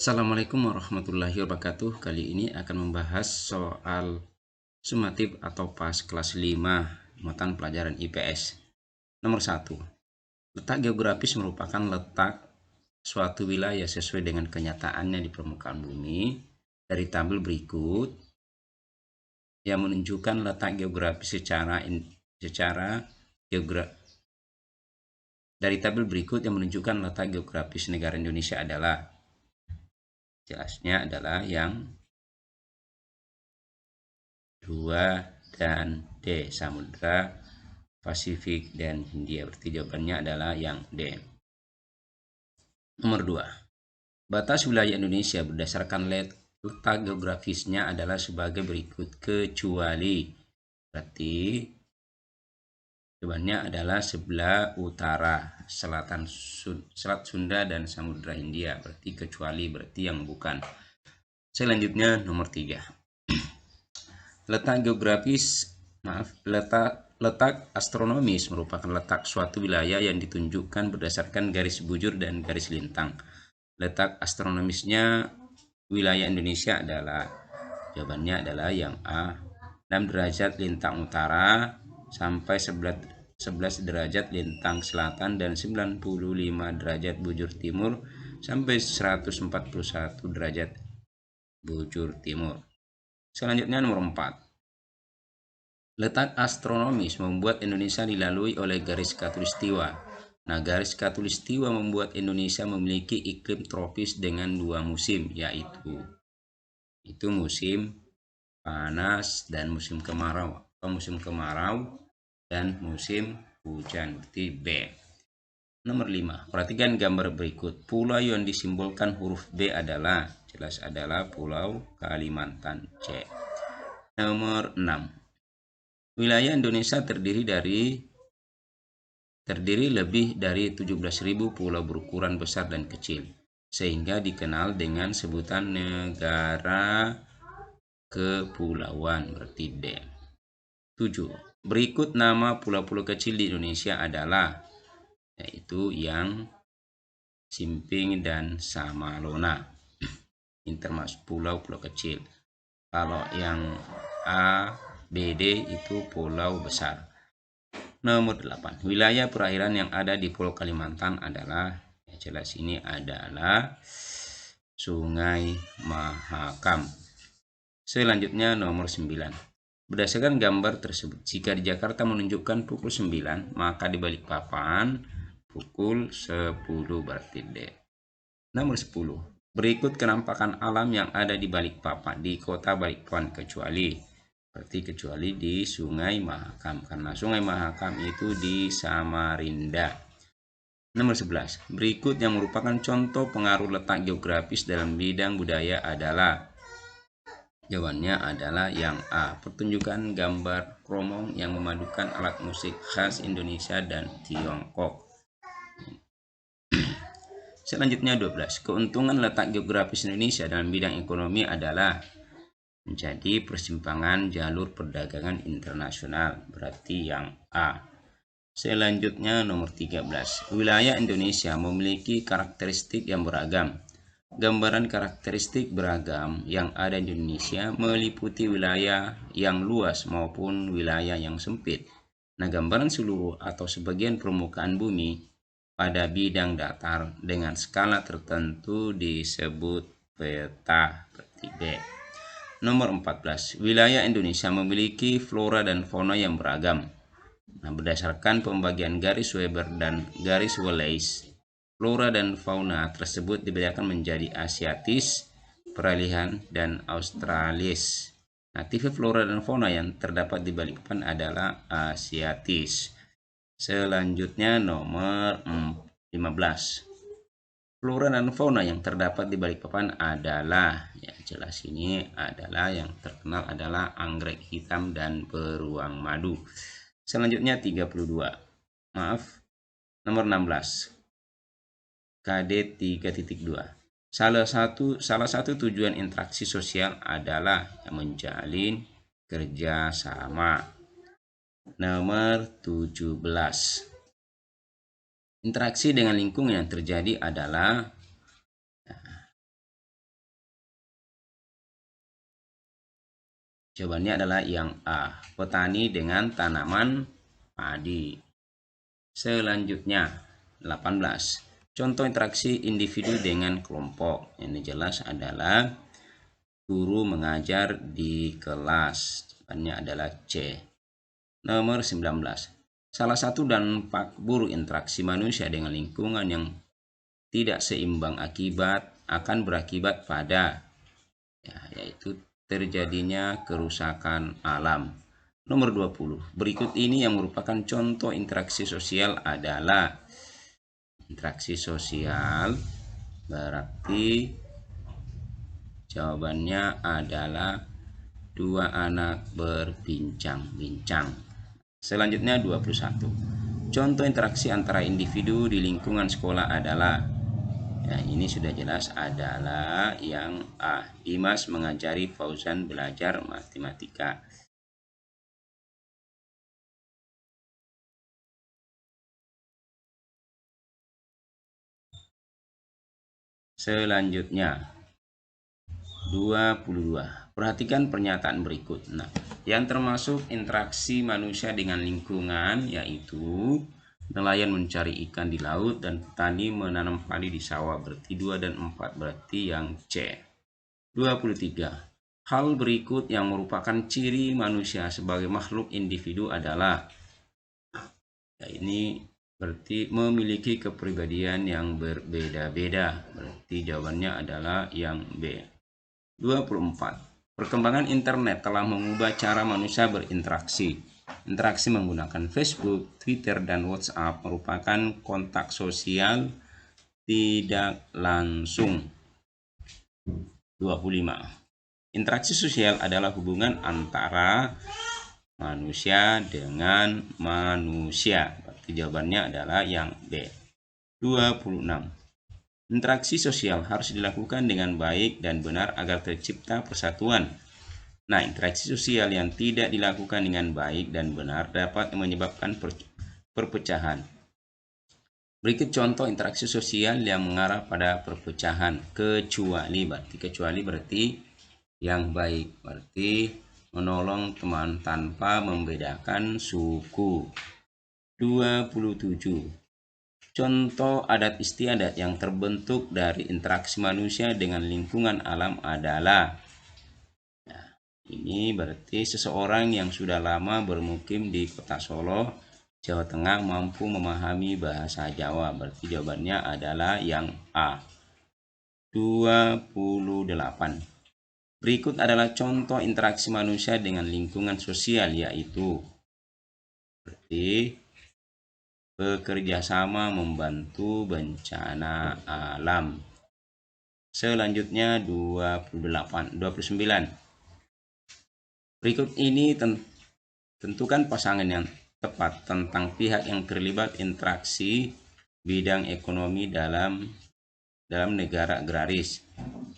Assalamualaikum warahmatullahi wabarakatuh. Kali ini akan membahas soal sumatif atau PAS kelas 5 muatan pelajaran IPS. Nomor 1. Letak geografis merupakan letak suatu wilayah sesuai dengan kenyataannya di permukaan bumi. Dari tabel berikut yang menunjukkan letak geografis dari tabel berikut yang menunjukkan letak geografis negara Indonesia adalah jelasnya adalah yang 2 dan D, Samudra Pasifik dan Hindia. Berarti jawabannya adalah yang D. Nomor 2. Batas wilayah Indonesia berdasarkan letak geografisnya adalah sebagai berikut kecuali. Berarti jawabannya adalah sebelah utara, Selat Sunda dan Samudra Hindia. Berarti kecuali, berarti yang bukan. Selanjutnya nomor 3. Letak astronomis merupakan letak suatu wilayah yang ditunjukkan berdasarkan garis bujur dan garis lintang. Letak astronomisnya wilayah Indonesia adalah, jawabannya adalah yang A, 6 derajat lintang utara sampai 11 derajat lintang selatan dan 95 derajat bujur timur sampai 141 derajat bujur timur. Selanjutnya nomor 4. Letak astronomis membuat Indonesia dilalui oleh garis khatulistiwa. Nah, garis khatulistiwa membuat Indonesia memiliki iklim tropis dengan 2 musim, yaitu musim panas dan musim kemarau, dan musim hujan. Berarti B. Nomor 5. Perhatikan gambar berikut. Pulau yang disimbolkan huruf B adalah, jelas adalah Pulau Kalimantan. C. Nomor 6. Wilayah Indonesia terdiri lebih dari 17.000 pulau berukuran besar dan kecil, sehingga dikenal dengan sebutan negara kepulauan. Berarti D. 7. Berikut nama pulau-pulau kecil di Indonesia adalah, yaitu yang Simping dan Samalona. Ini termasuk pulau-pulau kecil. Kalau yang A, B, D itu pulau besar. Nomor 8. Wilayah perairan yang ada di Pulau Kalimantan adalah, ya jelas ini adalah Sungai Mahakam. Selanjutnya nomor 9. Berdasarkan gambar tersebut, jika di Jakarta menunjukkan pukul 9, maka di Balikpapan pukul 10, berarti D. Nomor 10. Berikut kenampakan alam yang ada di Balikpapan, di kota Balikpapan kecuali di Sungai Mahakam, karena Sungai Mahakam itu di Samarinda. Nomor 11. Berikut yang merupakan contoh pengaruh letak geografis dalam bidang budaya adalah, jawabannya adalah yang A, pertunjukan gambar kromong yang memadukan alat musik khas Indonesia dan Tiongkok. Selanjutnya 12. Keuntungan letak geografis Indonesia dalam bidang ekonomi adalah menjadi persimpangan jalur perdagangan internasional, berarti yang A. Selanjutnya nomor 13. Wilayah Indonesia memiliki karakteristik yang beragam. Gambaran karakteristik beragam yang ada di Indonesia meliputi wilayah yang luas maupun wilayah yang sempit. Nah, gambaran seluruh atau sebagian permukaan bumi pada bidang datar dengan skala tertentu disebut peta. Berarti B. Nomor 14. Wilayah Indonesia memiliki flora dan fauna yang beragam. Nah, berdasarkan pembagian garis Weber dan garis Wallace, flora dan fauna tersebut dibedakan menjadi Asiatis, peralihan, dan Australis. Nah, tipe flora dan fauna yang terdapat di Balikpapan adalah Asiatis. Selanjutnya nomor 15. Flora dan fauna yang terdapat di Balikpapan adalah, ya jelas ini adalah yang terkenal adalah anggrek hitam dan beruang madu. Selanjutnya 32. Maaf, nomor 16. KD 3.2. Salah satu tujuan interaksi sosial adalah menjalin kerjasama. Nomor 17. Interaksi dengan lingkungan yang terjadi adalah Jawabannya adalah yang A, petani dengan tanaman padi. Selanjutnya 18. Contoh interaksi individu dengan kelompok. Ini jelas adalah guru mengajar di kelas. Jawabannya adalah C. Nomor 19. Salah satu dampak buruk interaksi manusia dengan lingkungan yang tidak seimbang akan berakibat pada yaitu terjadinya kerusakan alam. Nomor 20. Berikut ini yang merupakan contoh interaksi sosial adalah interaksi sosial, berarti jawabannya adalah dua anak berbincang-bincang. Selanjutnya 21. Contoh interaksi antara individu di lingkungan sekolah adalah, ini sudah jelas adalah yang A, Dimas mengajari Fauzan belajar matematika. Selanjutnya 22. Perhatikan pernyataan berikut. Nah, yang termasuk interaksi manusia dengan lingkungan yaitu nelayan mencari ikan di laut dan petani menanam padi di sawah, berarti 2 dan 4, berarti yang C. 23. Hal berikut yang merupakan ciri manusia sebagai makhluk individu adalah, ini berarti memiliki kepribadian yang berbeda-beda, berarti jawabannya adalah yang B. 24. Perkembangan internet telah mengubah cara manusia berinteraksi. Interaksi menggunakan Facebook, Twitter, dan WhatsApp merupakan kontak sosial tidak langsung. 25. Interaksi sosial adalah hubungan antara manusia dengan manusia. Berarti jawabannya adalah yang B. 26. Interaksi sosial harus dilakukan dengan baik dan benar agar tercipta persatuan. Nah, interaksi sosial yang tidak dilakukan dengan baik dan benar dapat menyebabkan perpecahan. Berikut contoh interaksi sosial yang mengarah pada perpecahan. Kecuali berarti yang baik, berarti menolong teman tanpa membedakan suku. 27. Contoh adat istiadat yang terbentuk dari interaksi manusia dengan lingkungan alam adalah, ini berarti seseorang yang sudah lama bermukim di kota Solo, Jawa Tengah mampu memahami bahasa Jawa, berarti jawabannya adalah yang A. 28. Berikut adalah contoh interaksi manusia dengan lingkungan sosial, yaitu berarti bekerja sama membantu bencana alam. Selanjutnya 29. Berikut ini tentukan pasangan yang tepat tentang pihak yang terlibat interaksi bidang ekonomi dalam negara agraris,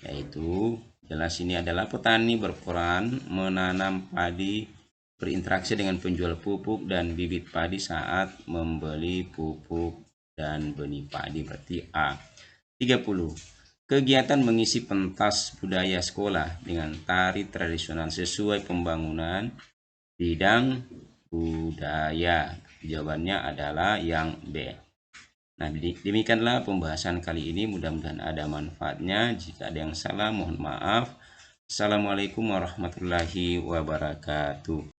yaitu jelas ini adalah petani berperan menanam padi, berinteraksi dengan penjual pupuk dan bibit padi saat membeli pupuk dan benih padi, berarti A. 30. Kegiatan mengisi pentas budaya sekolah dengan tari tradisional sesuai pembangunan bidang budaya. Jawabannya adalah yang B. Nah, demikianlah pembahasan kali ini. Mudah-mudahan ada manfaatnya. Jika ada yang salah, mohon maaf. Assalamualaikum warahmatullahi wabarakatuh.